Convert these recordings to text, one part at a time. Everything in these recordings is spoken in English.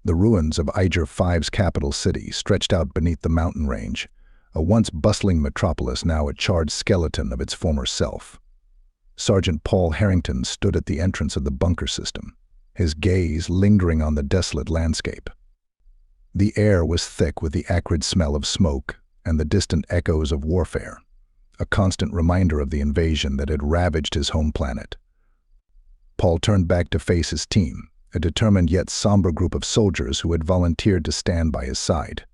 The ruins of Iger-V's capital city stretched out beneath the mountain range, a once bustling metropolis now a charred skeleton of its former self. Sergeant Paul Harrington stood at the entrance of the bunker system, his gaze lingering on the desolate landscape. The air was thick with the acrid smell of smoke and the distant echoes of warfare, a constant reminder of the invasion that had ravaged his home planet. Paul turned back to face his team, a determined yet somber group of soldiers who had volunteered to stand by his side.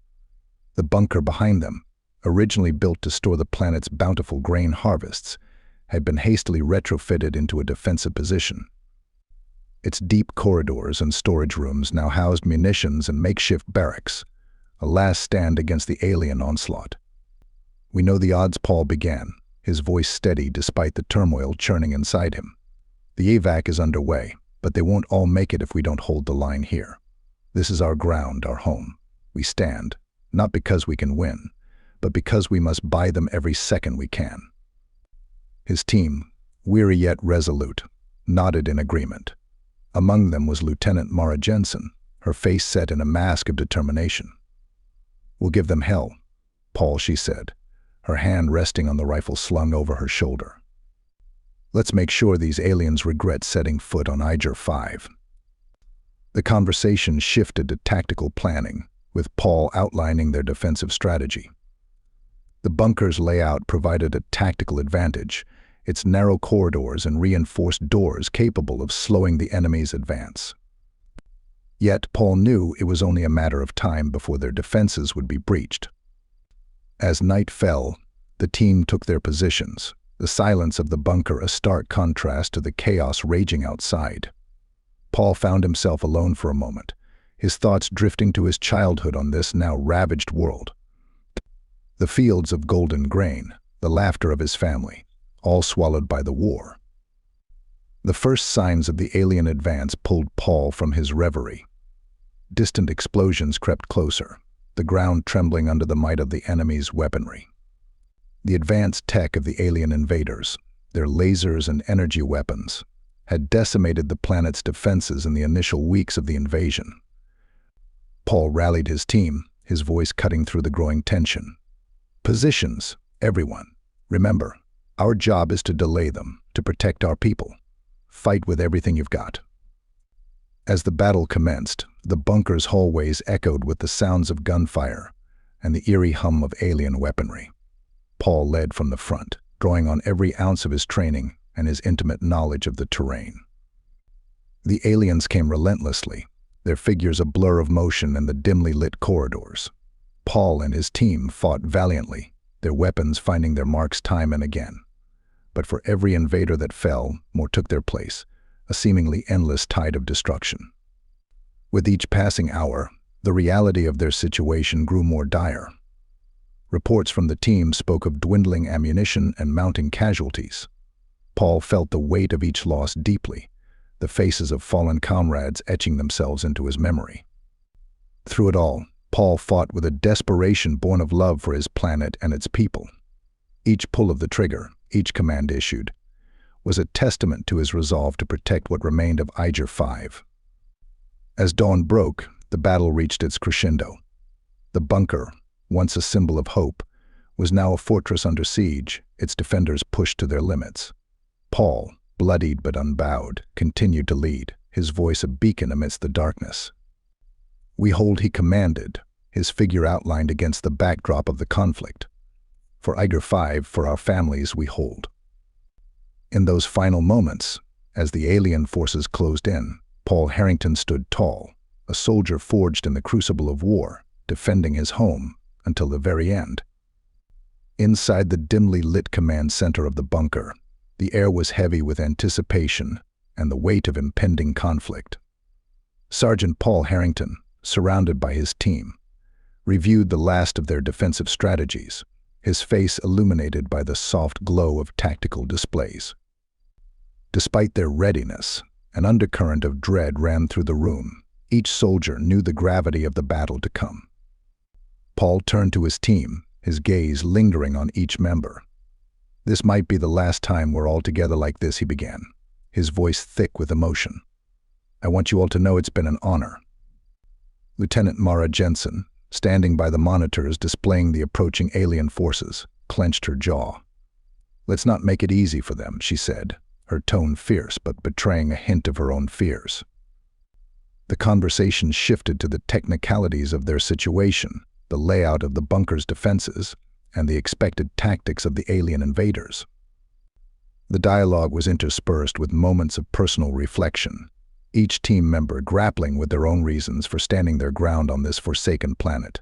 The bunker behind them, originally built to store the planet's bountiful grain harvests, had been hastily retrofitted into a defensive position. Its deep corridors and storage rooms now housed munitions and makeshift barracks, a last stand against the alien onslaught. "We know the odds," Paul began, his voice steady despite the turmoil churning inside him. "The evac is underway, but they won't all make it if we don't hold the line here. This is our ground, our home. We stand, not because we can win, but because we must buy them every second we can." His team, weary yet resolute, nodded in agreement. Among them was Lieutenant Mara Jensen, her face set in a mask of determination. "We'll give them hell, Paul," she said, her hand resting on the rifle slung over her shoulder. "Let's make sure these aliens regret setting foot on Iger-V." The conversation shifted to tactical planning, with Paul outlining their defensive strategy. The bunker's layout provided a tactical advantage, its narrow corridors and reinforced doors capable of slowing the enemy's advance. Yet Paul knew it was only a matter of time before their defenses would be breached. As night fell, the team took their positions, the silence of the bunker a stark contrast to the chaos raging outside. Paul found himself alone for a moment, his thoughts drifting to his childhood on this now ravaged world. The fields of golden grain, the laughter of his family, all swallowed by the war. The first signs of the alien advance pulled Paul from his reverie. Distant explosions crept closer, the ground trembling under the might of the enemy's weaponry. The advanced tech of the alien invaders, their lasers and energy weapons, had decimated the planet's defenses in the initial weeks of the invasion. Paul rallied his team, his voice cutting through the growing tension. "Positions, everyone. Remember, our job is to delay them, to protect our people. Fight with everything you've got." As the battle commenced, the bunker's hallways echoed with the sounds of gunfire and the eerie hum of alien weaponry. Paul led from the front, drawing on every ounce of his training and his intimate knowledge of the terrain. The aliens came relentlessly, their figures a blur of motion in the dimly lit corridors. Paul and his team fought valiantly, their weapons finding their marks time and again. But for every invader that fell, more took their place, a seemingly endless tide of destruction. With each passing hour, the reality of their situation grew more dire. Reports from the team spoke of dwindling ammunition and mounting casualties. Paul felt the weight of each loss deeply, the faces of fallen comrades etching themselves into his memory. Through it all, Paul fought with a desperation born of love for his planet and its people. Each pull of the trigger, each command issued, was a testament to his resolve to protect what remained of Iger-V. As dawn broke, the battle reached its crescendo. The bunker, once a symbol of hope, was now a fortress under siege, its defenders pushed to their limits. Paul, bloodied but unbowed, continued to lead, his voice a beacon amidst the darkness. "We hold," he commanded, his figure outlined against the backdrop of the conflict. "For Iger-V, for our families, we hold." In those final moments, as the alien forces closed in, Paul Harrington stood tall, a soldier forged in the crucible of war, defending his home until the very end. Inside the dimly lit command center of the bunker, the air was heavy with anticipation and the weight of impending conflict. Sergeant Paul Harrington, surrounded by his team, reviewed the last of their defensive strategies, his face illuminated by the soft glow of tactical displays. Despite their readiness, an undercurrent of dread ran through the room. Each soldier knew the gravity of the battle to come. Paul turned to his team, his gaze lingering on each member. "This might be the last time we're all together like this," he began, his voice thick with emotion. "I want you all to know it's been an honor." Lieutenant Mara Jensen, standing by the monitors displaying the approaching alien forces, clenched her jaw. "Let's not make it easy for them," she said, her tone fierce but betraying a hint of her own fears. The conversation shifted to the technicalities of their situation, the layout of the bunker's defenses, and the expected tactics of the alien invaders. The dialogue was interspersed with moments of personal reflection, each team member grappling with their own reasons for standing their ground on this forsaken planet.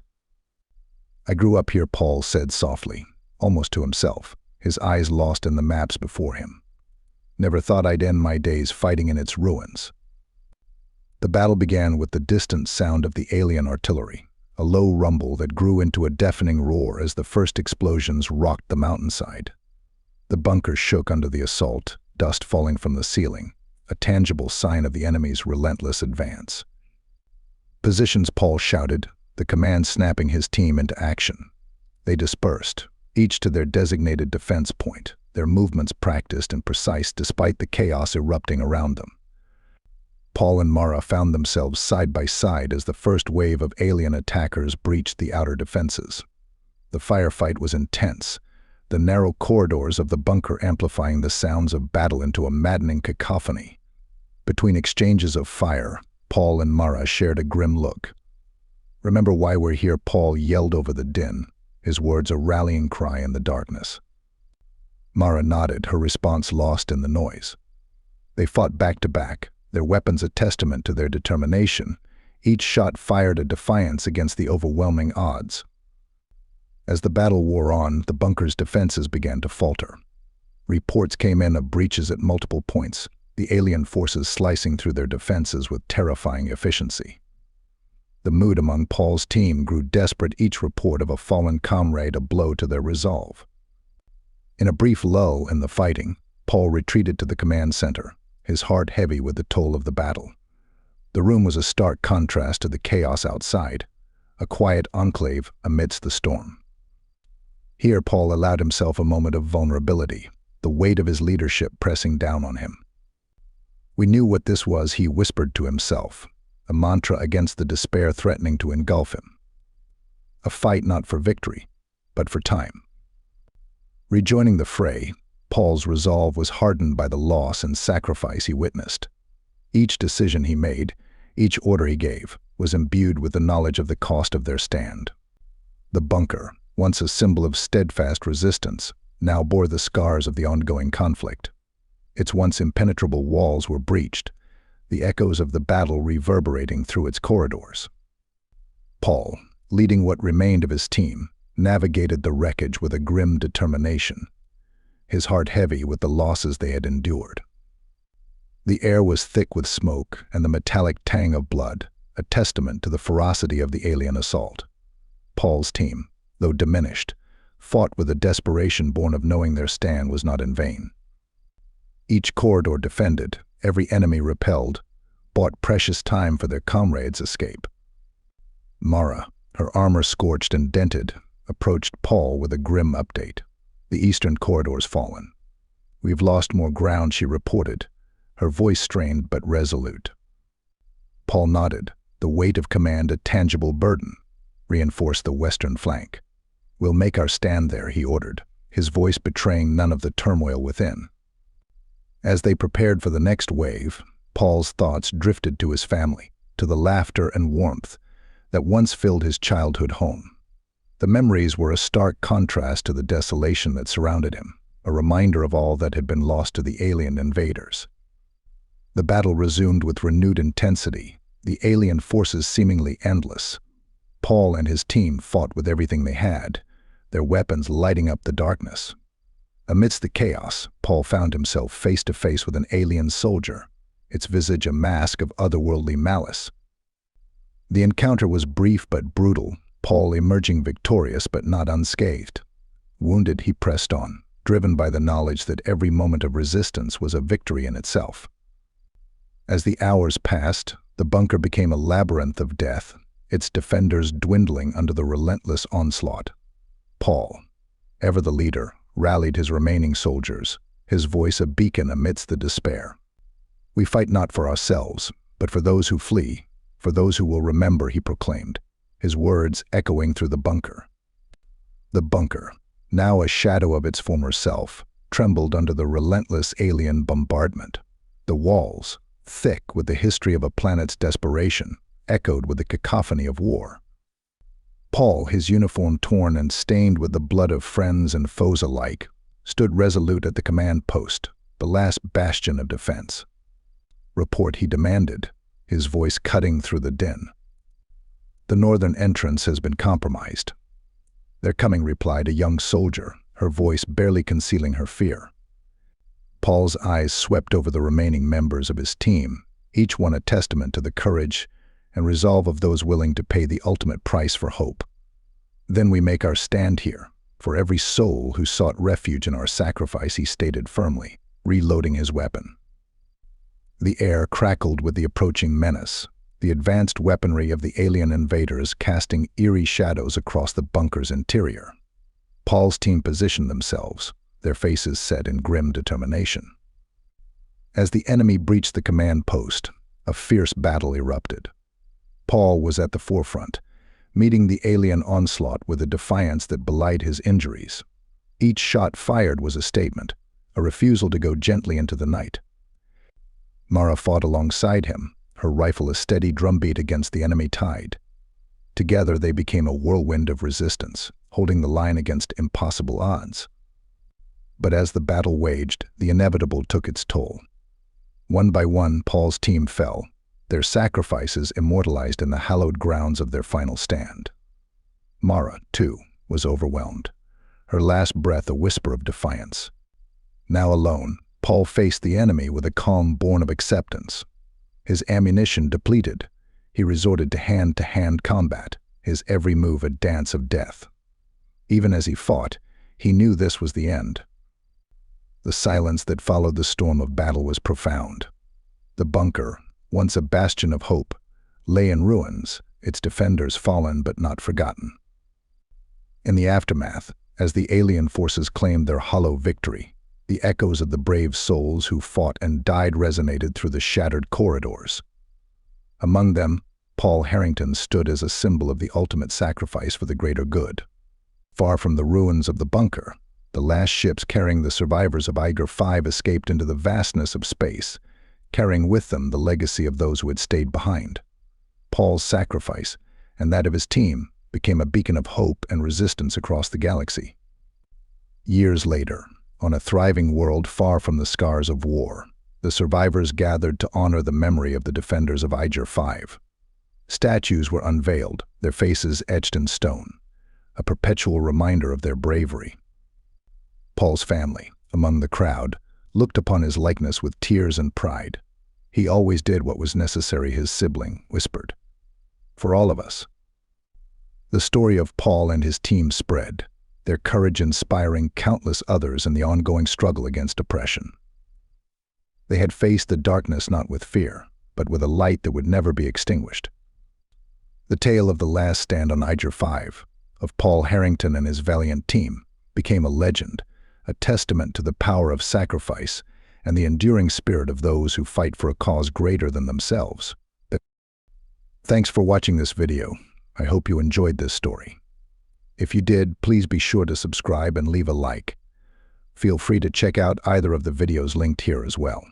"I grew up here," Paul said softly, almost to himself, his eyes lost in the maps before him. "Never thought I'd end my days fighting in its ruins." The battle began with the distant sound of the alien artillery, a low rumble that grew into a deafening roar as the first explosions rocked the mountainside. The bunker shook under the assault, dust falling from the ceiling, a tangible sign of the enemy's relentless advance. "Positions," Paul shouted, the command snapping his team into action. They dispersed, each to their designated defense point, their movements practiced and precise despite the chaos erupting around them. Paul and Mara found themselves side by side as the first wave of alien attackers breached the outer defenses. The firefight was intense, the narrow corridors of the bunker amplifying the sounds of battle into a maddening cacophony. Between exchanges of fire, Paul and Mara shared a grim look. "Remember why we're here?" Paul yelled over the din, his words a rallying cry in the darkness. Mara nodded, her response lost in the noise. They fought back to back, their weapons a testament to their determination. Each shot fired a defiance against the overwhelming odds. As the battle wore on, the bunker's defenses began to falter. Reports came in of breaches at multiple points, the alien forces slicing through their defenses with terrifying efficiency. The mood among Paul's team grew desperate, each report of a fallen comrade a blow to their resolve. In a brief lull in the fighting, Paul retreated to the command center, his heart heavy with the toll of the battle. The room was a stark contrast to the chaos outside, a quiet enclave amidst the storm. Here Paul allowed himself a moment of vulnerability, the weight of his leadership pressing down on him. "We knew what this was," he whispered to himself, a mantra against the despair threatening to engulf him. A fight not for victory, but for time. Rejoining the fray, Paul's resolve was hardened by the loss and sacrifice he witnessed. Each decision he made, each order he gave, was imbued with the knowledge of the cost of their stand. The bunker, once a symbol of steadfast resistance, now bore the scars of the ongoing conflict. Its once impenetrable walls were breached, the echoes of the battle reverberating through its corridors. Paul, leading what remained of his team, navigated the wreckage with a grim determination, his heart heavy with the losses they had endured. The air was thick with smoke and the metallic tang of blood, a testament to the ferocity of the alien assault. Paul's team, though diminished, fought with a desperation born of knowing their stand was not in vain. Each corridor defended, every enemy repelled, bought precious time for their comrades' escape. Mara, her armor scorched and dented, approached Paul with a grim update. "The eastern corridor's fallen. We've lost more ground," she reported, her voice strained but resolute. Paul nodded, the weight of command a tangible burden. "Reinforce the western flank." "We'll make our stand there," he ordered, his voice betraying none of the turmoil within. As they prepared for the next wave, Paul's thoughts drifted to his family, to the laughter and warmth that once filled his childhood home. The memories were a stark contrast to the desolation that surrounded him, a reminder of all that had been lost to the alien invaders. The battle resumed with renewed intensity, the alien forces seemingly endless. Paul and his team fought with everything they had, their weapons lighting up the darkness. Amidst the chaos, Paul found himself face to face with an alien soldier, its visage a mask of otherworldly malice. The encounter was brief but brutal, Paul emerging victorious but not unscathed. Wounded, he pressed on, driven by the knowledge that every moment of resistance was a victory in itself. As the hours passed, the bunker became a labyrinth of death, its defenders dwindling under the relentless onslaught. Paul, ever the leader, rallied his remaining soldiers, his voice a beacon amidst the despair. "We fight not for ourselves, but for those who flee, For those who will remember, he proclaimed, his words echoing through the bunker. The bunker, now a shadow of its former self, trembled under the relentless alien bombardment. The walls, thick with the history of a planet's desperation, echoed with the cacophony of war. Paul, his uniform torn and stained with the blood of friends and foes alike, stood resolute at the command post, the last bastion of defense. "Report," he demanded, his voice cutting through the din. "The northern entrance has been compromised." "They're coming," replied a young soldier, her voice barely concealing her fear. Paul's eyes swept over the remaining members of his team, each one a testament to the courage and resolve of those willing to pay the ultimate price for hope. "Then we make our stand here, for every soul who sought refuge in our sacrifice," he stated firmly, reloading his weapon. The air crackled with the approaching menace, the advanced weaponry of the alien invaders casting eerie shadows across the bunker's interior. Paul's team positioned themselves, their faces set in grim determination. As the enemy breached the command post, a fierce battle erupted. Paul was at the forefront, meeting the alien onslaught with a defiance that belied his injuries. Each shot fired was a statement, a refusal to go gently into the night. Mara fought alongside him, her rifle a steady drumbeat against the enemy tide. Together they became a whirlwind of resistance, holding the line against impossible odds. But as the battle waged, the inevitable took its toll. One by one, Paul's team fell, their sacrifices immortalized in the hallowed grounds of their final stand. Mara, too, was overwhelmed, her last breath a whisper of defiance. Now alone, Paul faced the enemy with a calm born of acceptance. His ammunition depleted, he resorted to hand-to-hand combat, his every move a dance of death. Even as he fought, he knew this was the end. The silence that followed the storm of battle was profound. The bunker, once a bastion of hope, lay in ruins, its defenders fallen but not forgotten. In the aftermath, as the alien forces claimed their hollow victory, the echoes of the brave souls who fought and died resonated through the shattered corridors. Among them, Paul Harrington stood as a symbol of the ultimate sacrifice for the greater good. Far from the ruins of the bunker, the last ships carrying the survivors of Iger-V escaped into the vastness of space, carrying with them the legacy of those who had stayed behind. Paul's sacrifice, and that of his team, became a beacon of hope and resistance across the galaxy. Years later, on a thriving world far from the scars of war, the survivors gathered to honor the memory of the defenders of Iger-V. Statues were unveiled, their faces etched in stone, a perpetual reminder of their bravery. Paul's family, among the crowd, looked upon his likeness with tears and pride. "He always did what was necessary," his sibling whispered. "For all of us." The story of Paul and his team spread, their courage inspiring countless others in the ongoing struggle against oppression. They had faced the darkness not with fear, but with a light that would never be extinguished. The tale of the last stand on Iger-V, of Paul Harrington and his valiant team, became a legend, a testament to the power of sacrifice and the enduring spirit of those who fight for a cause greater than themselves. Thanks for watching this video. I hope you enjoyed this story. If you did, please be sure to subscribe and leave a like. Feel free to check out either of the videos linked here as well.